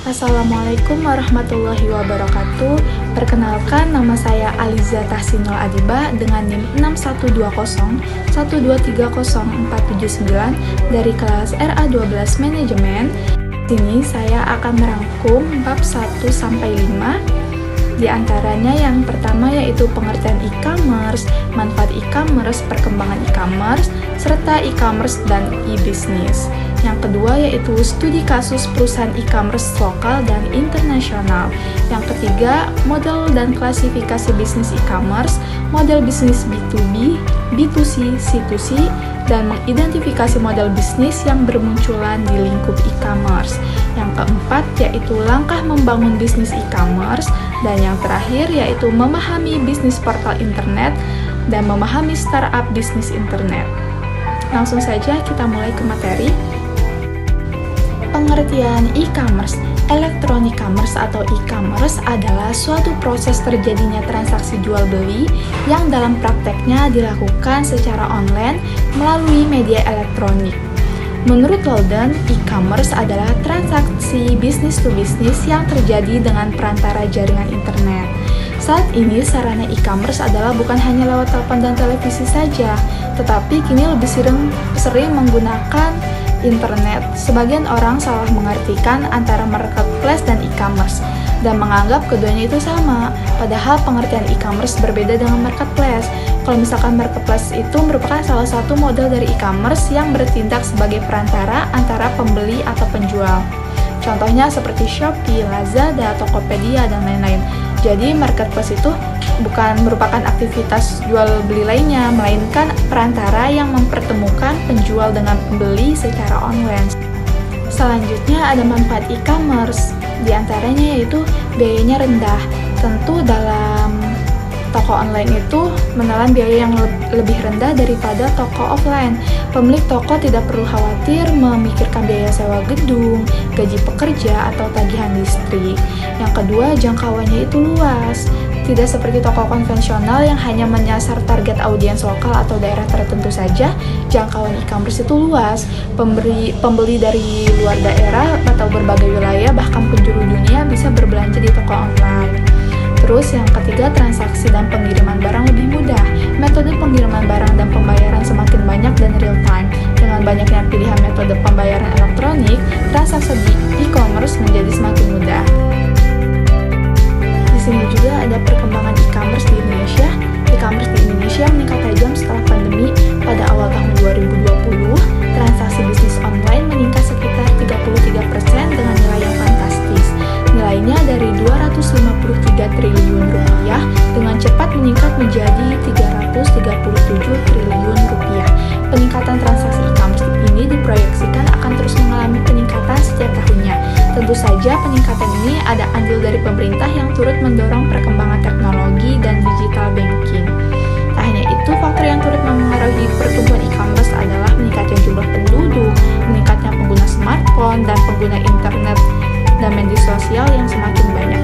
Assalamualaikum warahmatullahi wabarakatuh. Perkenalkan, nama saya Aliza Tahsinul Adibah dengan NIM 612012300479 dari kelas RA12 Manajemen. Di sini saya akan merangkum bab 1 sampai 5. Di antaranya yang pertama yaitu pengertian e-commerce, manfaat e-commerce, perkembangan e-commerce, serta e-commerce dan e-business. Yang kedua yaitu studi kasus perusahaan e-commerce lokal dan internasional. Yang ketiga, model dan klasifikasi bisnis e-commerce, model bisnis B2B, B2C, C2C, dan mengidentifikasi model bisnis yang bermunculan di lingkup e-commerce. Yang keempat yaitu langkah membangun bisnis e-commerce, dan yang terakhir yaitu memahami bisnis portal internet dan memahami startup bisnis internet. Langsung saja kita mulai ke materi. Pengertian e-commerce. Electronic commerce atau e-commerce adalah suatu proses terjadinya transaksi jual-beli yang dalam prakteknya dilakukan secara online melalui media elektronik. Menurut Louden, e-commerce adalah transaksi bisnis to bisnis yang terjadi dengan perantara jaringan internet. Saat ini, sarana e-commerce adalah bukan hanya lewat telepon dan televisi saja, tetapi kini lebih sering menggunakan internet. Sebagian orang salah mengartikan antara marketplace dan e-commerce dan menganggap keduanya itu sama, padahal pengertian e-commerce berbeda dengan marketplace. Kalau misalkan marketplace itu merupakan salah satu model dari e-commerce yang bertindak sebagai perantara antara pembeli atau penjual. Contohnya seperti Shopee, Lazada, Tokopedia, dan lain-lain. Jadi marketplace itu bukan merupakan aktivitas jual beli lainnya, melainkan perantara yang mempertemukan penjual dengan pembeli secara online. Selanjutnya ada manfaat e-commerce, di antaranya yaitu biayanya rendah. Tentu dalam toko online itu menelan biaya yang lebih rendah daripada toko offline. Pemilik toko tidak perlu khawatir memikirkan biaya sewa gedung, gaji pekerja, atau tagihan listrik. Yang kedua, jangkauannya itu luas. Tidak seperti toko konvensional yang hanya menyasar target audiens lokal atau daerah tertentu saja, jangkauan e-commerce itu luas. Pembeli dari luar daerah atau berbagai wilayah, bahkan penjuru dunia bisa berbelanja di toko online. Terus yang ketiga, transaksi dan pengiriman barang lebih mudah. Metode pengiriman barang dan pembayaran semakin banyak dan real time. Dengan banyaknya pilihan metode pembayaran elektronik, transaksi di e-commerce menjadi semakin mudah. Di sini juga ada perkembangan e-commerce di Indonesia. E-commerce di Indonesia meningkat tajam setelah pandemi. Pada awal tahun 2020, transaksi bisnis online meningkat sekitar 33% dengan nilai yang fantastis. Nilainya dari 253 triliun rupiah dengan cepat meningkat menjadi 337 triliun rupiah. Peningkatan transaksi e-commerce ini diproyeksikan akan terus mengalami peningkatan setiap tahunnya. Tentu saja peningkatan ini ada andil dari pemerintah yang turut mendorong perkembangan teknologi dan digital banking. Tak hanya itu, faktor yang turut mempengaruhi pertumbuhan e-commerce adalah meningkatnya jumlah penduduk, meningkatnya pengguna smartphone, dan pengguna internet dan media sosial yang semakin banyak.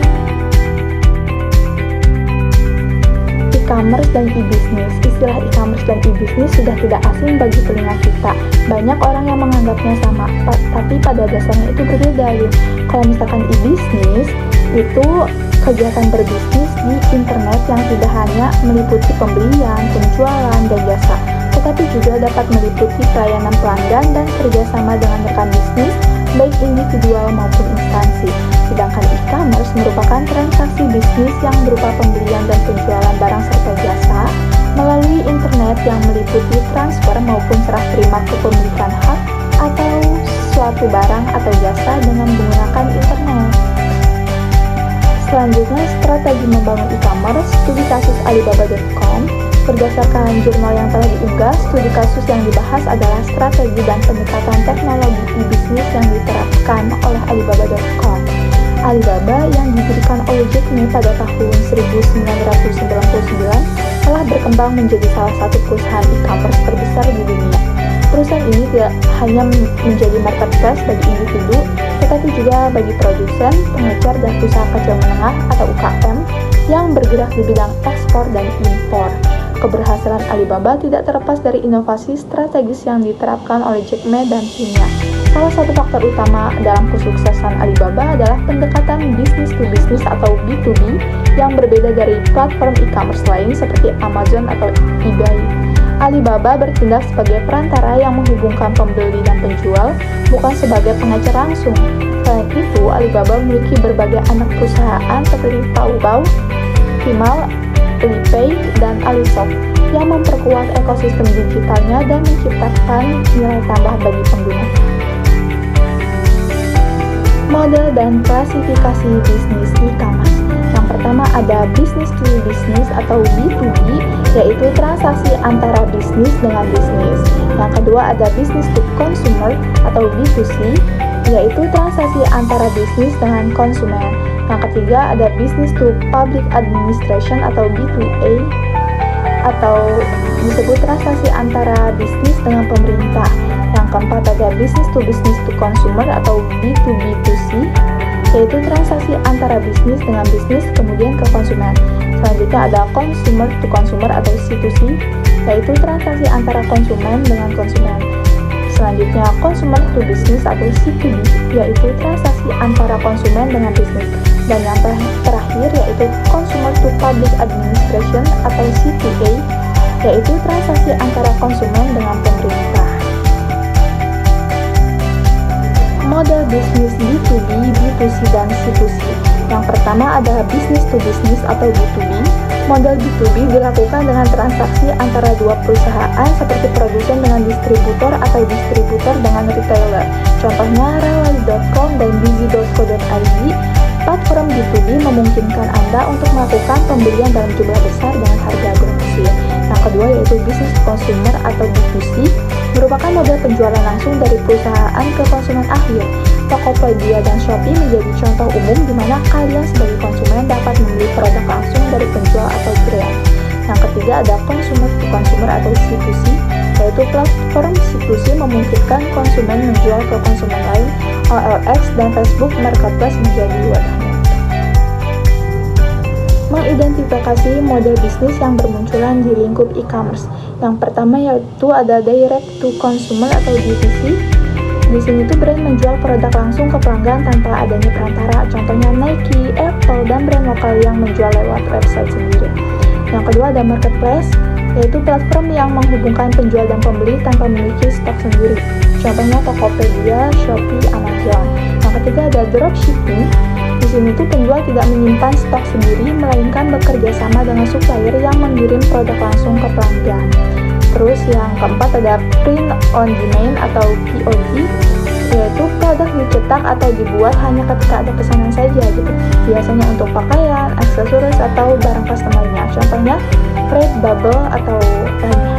E-commerce dan e-business. Istilah e-commerce dan e-business sudah tidak asing bagi telinga kita. Banyak orang yang menganggapnya sama, tapi pada dasarnya itu berbeda. Kalau misalkan e-business, itu kegiatan berbisnis di internet yang tidak hanya meliputi pembelian, penjualan, dan jasa, tetapi juga dapat meliputi pelayanan pelanggan dan kerjasama dengan rekan bisnis, baik individual maupun instansi. Sedangkan e-commerce merupakan transaksi bisnis yang berupa pembelian dan penjualan barang serta jasa melalui internet yang meliputi transfer maupun serah terima kepemilikan hak atau suatu barang atau jasa dengan menggunakan internet. Selanjutnya, strategi membangun e-commerce, studi kasus Alibaba.com. Berdasarkan jurnal yang telah diunggah, studi kasus yang dibahas adalah strategi dan pendekatan teknologi e-bisnis yang diterapkan oleh Alibaba.com. Alibaba yang didirikan oleh Jack Ma pada tahun 1999 telah berkembang menjadi salah satu perusahaan e-commerce terbesar di dunia. Perusahaan ini tidak hanya menjadi marketplace bagi individu, tetapi juga bagi produsen, pengecer, dan usaha kecil menengah atau UKM yang bergerak di bidang ekspor dan impor. Keberhasilan Alibaba tidak terlepas dari inovasi strategis yang diterapkan oleh Jack Ma dan timnya. Salah satu faktor utama dalam kesuksesan Alibaba adalah pendekatan business to business atau B2B yang berbeda dari platform e-commerce lain seperti Amazon atau eBay. Alibaba bertindak sebagai perantara yang menghubungkan pembeli dan penjual, bukan sebagai pengecer langsung. Selain itu, Alibaba memiliki berbagai anak perusahaan seperti Taobao, Tmall, Alipay, dan Alishop yang memperkuat ekosistem digitalnya dan menciptakan nilai tambah bagi pengguna. Model dan klasifikasi bisnis e-commerce. Yang pertama ada business to business atau B2B, yaitu transaksi antara bisnis dengan bisnis. Yang kedua ada business to consumer atau B2C, yaitu transaksi antara bisnis dengan konsumen. Yang ketiga ada business to public administration atau B2A, atau disebut transaksi antara bisnis dengan pemerintah. Yang keempat ada business to consumer atau B2B2C, yaitu transaksi antara bisnis dengan bisnis kemudian ke konsumen. Selanjutnya ada consumer to consumer atau C2C, yaitu transaksi antara konsumen dengan konsumen. Selanjutnya consumer to business atau C2B, yaitu transaksi antara konsumen dengan bisnis. Dan yang terakhir yaitu consumer to public administration atau C2A, yaitu transaksi antara konsumen dengan pemerintah. Model bisnis B2B, B2C, dan C2C. Yang pertama adalah business to business atau B2B. Model B2B dilakukan dengan transaksi antara dua perusahaan seperti produsen dengan distributor atau distributor dengan retailer. Contohnya Relali.com dan Bizi.co.id. Platform B2B memungkinkan Anda untuk melakukan pembelian dalam jumlah besar dengan harga berhasil. Yang kedua yaitu business to consumer atau B2C, merupakan model penjualan langsung dari perusahaan ke konsumen akhir. Tokopedia dan Shopee menjadi contoh umum di mana kalian sebagai konsumen dapat membeli produk langsung dari penjual atau brand. Yang ketiga ada consumer to consumer atau C2C, yaitu platform C2C memungkinkan konsumen menjual ke konsumen lain. OLX dan Facebook Marketplace menjadi wadahnya. Mengidentifikasi model bisnis yang bermunculan di lingkup e-commerce. Yang pertama yaitu ada direct to consumer atau D2C. Di sini tuh brand menjual produk langsung ke pelanggan tanpa adanya perantara. Contohnya Nike, Apple, dan brand lokal yang menjual lewat website sendiri. Yang kedua ada marketplace, yaitu platform yang menghubungkan penjual dan pembeli tanpa memiliki stok sendiri. Contohnya Tokopedia, Shopee, Amazon. Yang ketiga ada dropshipping. Di sini tuh penjual tidak menyimpan stok sendiri, melainkan bekerja sama dengan supplier yang mengirim produk langsung ke pelanggan. Terus yang keempat ada print on demand atau POD, yaitu produk dicetak atau dibuat hanya ketika ada pesanan saja gitu. Biasanya untuk pakaian, aksesoris atau barang custom lainnya. Contohnya Redbubble atau lainnya.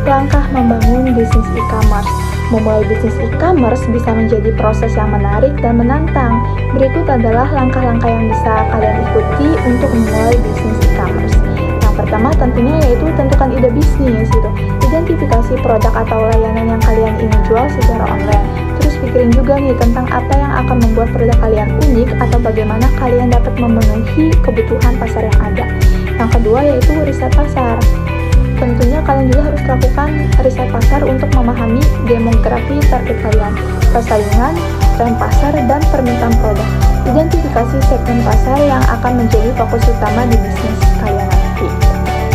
Langkah membangun bisnis e-commerce. Memulai bisnis e-commerce bisa menjadi proses yang menarik dan menantang. Berikut adalah langkah-langkah yang bisa kalian ikuti untuk memulai bisnis e-commerce. Yang pertama tentunya yaitu tentukan ide bisnis gitu. Identifikasi produk atau layanan yang kalian ingin jual secara online. Terus pikirin juga nih tentang apa yang akan membuat produk kalian unik atau bagaimana kalian dapat memenuhi kebutuhan pasar yang ada. Yang kedua yaitu riset pasar. Tentunya kalian juga harus lakukan riset pasar untuk memahami demografi target kalian, persaingan, tren pasar, dan permintaan produk. Identifikasi segmen pasar yang akan menjadi fokus utama di bisnis kalian nanti.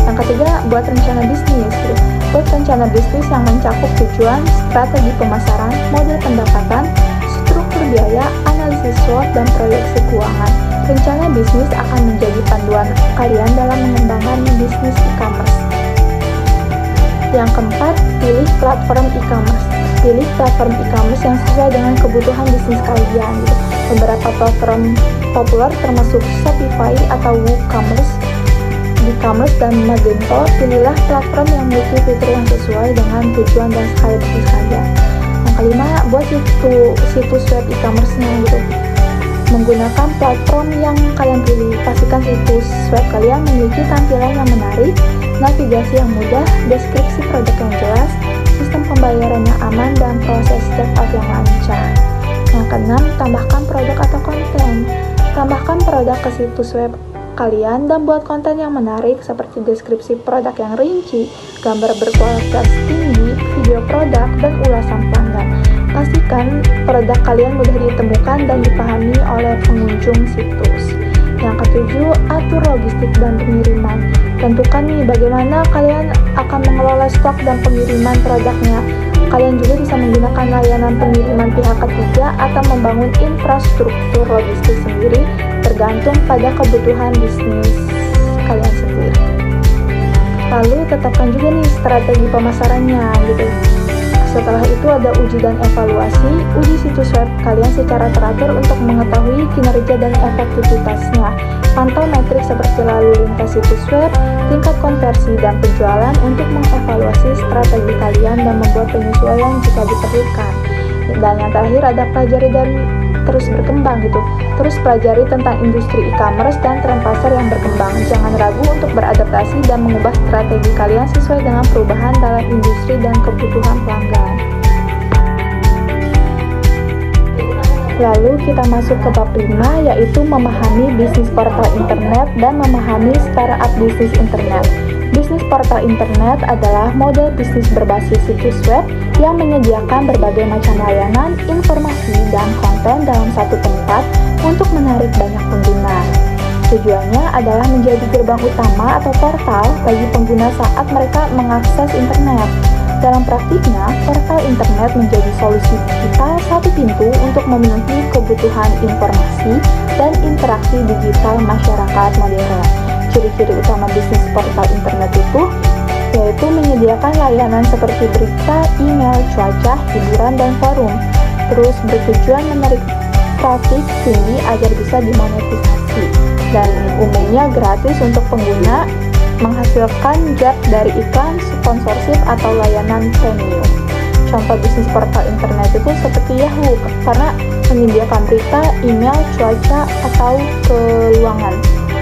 Yang ketiga, buat rencana bisnis. Buat rencana bisnis yang mencakup tujuan, strategi pemasaran, model pendapatan, struktur biaya, analisis SWOT, dan proyeksi keuangan. Rencana bisnis akan menjadi panduan kalian dalam mengembangkan bisnis e-commerce. Yang keempat, pilih platform e-commerce. Pilih platform e-commerce yang sesuai dengan kebutuhan bisnis kalian. Beberapa platform populer termasuk Shopify atau WooCommerce, BigCommerce, dan Magento. Pilihlah platform yang memiliki fitur yang sesuai dengan tujuan dan skala bisnis kalian. Yang kelima, buat situs web e-commerce-nya gitu. Menggunakan platform yang kalian pilih. Pastikan situs web kalian memiliki tampilan yang menarik, navigasi yang mudah, deskripsi produk yang jelas, sistem pembayaran yang aman, dan proses checkout yang lancar. Yang keenam, tambahkan produk atau konten. Tambahkan produk ke situs web kalian dan buat konten yang menarik seperti deskripsi produk yang rinci, gambar berkualitas tinggi, video produk, dan ulasan pelanggan. Pastikan produk kalian mudah ditemukan dan dipahami oleh pengunjung situs. Yang ketujuh, atur logistik dan pengiriman. Tentukan nih bagaimana kalian akan mengelola stok dan pengiriman produknya. Kalian juga bisa menggunakan layanan pengiriman pihak ketiga atau membangun infrastruktur logistik sendiri tergantung pada kebutuhan bisnis kalian sendiri. Lalu tetapkan juga nih strategi pemasarannya gitu. Setelah itu ada uji dan evaluasi. Uji situs web kalian secara teratur untuk mengetahui kinerja dan efektivitasnya. Pantau metrik seperti lalu lintas situs web, tingkat konversi, dan penjualan untuk mengevaluasi strategi kalian dan membuat penyesuaian jika diperlukan. Dan yang terakhir ada pelajari dan terus berkembang gitu. Terus pelajari tentang industri e-commerce dan tren pasar yang berkembang. Jangan ragu untuk beradaptasi dan mengubah strategi kalian sesuai dengan perubahan dalam industri dan kebutuhan pelanggan. Lalu kita masuk ke bab 5, yaitu memahami bisnis portal internet dan memahami startup bisnis internet. Bisnis portal internet adalah model bisnis berbasis situs web yang menyediakan berbagai macam layanan, informasi, dan konten dalam satu tempat untuk menarik banyak pengguna. Tujuannya adalah menjadi gerbang utama atau portal bagi pengguna saat mereka mengakses internet. Dalam praktiknya, portal internet menjadi solusi digital satu pintu untuk memenuhi kebutuhan informasi dan interaksi digital masyarakat modern. Ciri-ciri utama bisnis portal internet itu yaitu menyediakan layanan seperti berita, email, cuaca, hiburan, dan forum. Terus bertujuan menarik traffic tinggi agar bisa dimonetisasi. Dan umumnya gratis untuk pengguna, menghasilkan job dari iklan, sponsorship, atau layanan premium. Contoh bisnis portal internet itu seperti Yahoo, karena menyediakan berita, email, cuaca, atau keluangan.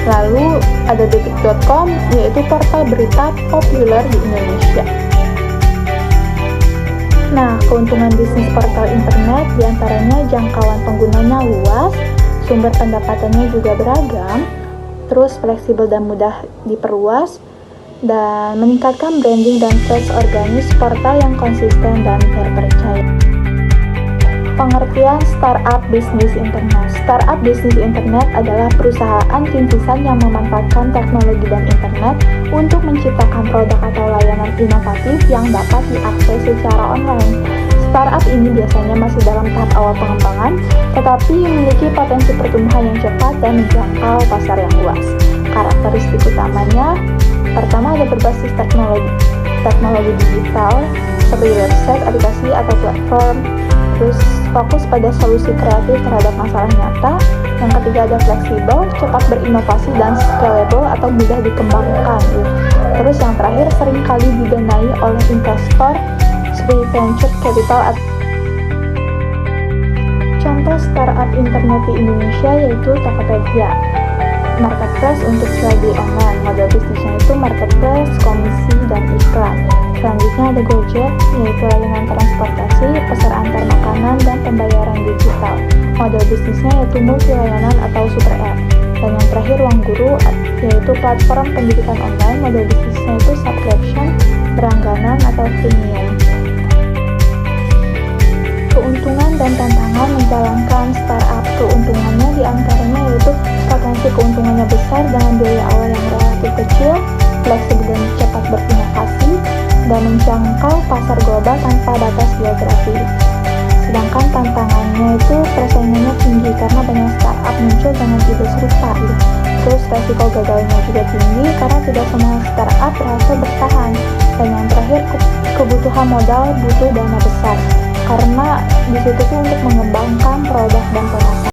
Lalu ada detik.com, yaitu portal berita populer di Indonesia. Nah, keuntungan bisnis portal internet diantaranya jangkauan penggunanya luas, sumber pendapatannya juga beragam, terus fleksibel dan mudah diperluas, dan meningkatkan branding dan search organis portal yang konsisten dan terpercaya. Pengertian startup bisnis internet. Startup bisnis internet adalah perusahaan rintisan yang memanfaatkan teknologi dan internet untuk menciptakan produk atau layanan inovatif yang dapat diakses secara online. Startup ini biasanya masih dalam tahap awal pengembangan, tetapi memiliki potensi pertumbuhan yang cepat dan menjangkau pasar yang luas. Karakteristik utamanya, pertama ada berbasis teknologi digital, seperti website, aplikasi, atau platform. Terus fokus pada solusi kreatif terhadap masalah nyata. Yang ketiga ada fleksibel, cepat berinovasi, dan scalable atau mudah dikembangkan. Terus yang terakhir seringkali didanai oleh investor seperti venture capital. Contoh startup internet di Indonesia yaitu Tokopedia, marketplace untuk jual beli online. Model bisnisnya itu marketplace, komisi, dan iklan. Selanjutnya ada Gojek, yaitu layanan transportasi, pesan antar makanan, dan pembayaran digital. Model bisnisnya yaitu multi layanan atau super app. Dan yang terakhir Ruang Guru, yaitu platform pendidikan online. Model bisnisnya itu subscription, berlangganan, atau premium. Keuntungan dan tantangan menjalankan startup. Keuntungannya diantaranya yaitu potensi keuntungannya besar dengan biaya awal yang relatif kecil, fleksibel dan cepat berinovasi, dan menjangkau pasar global tanpa batas geografi. Sedangkan tantangannya itu persaingannya tinggi karena banyak startup muncul dengan ide serupa. Terus resiko gagalnya juga tinggi karena tidak semua startup berhasil bertahan. Dan yang terakhir kebutuhan modal butuh dana besar karena disitu tuh untuk mengembangkan produk dan pemasaran.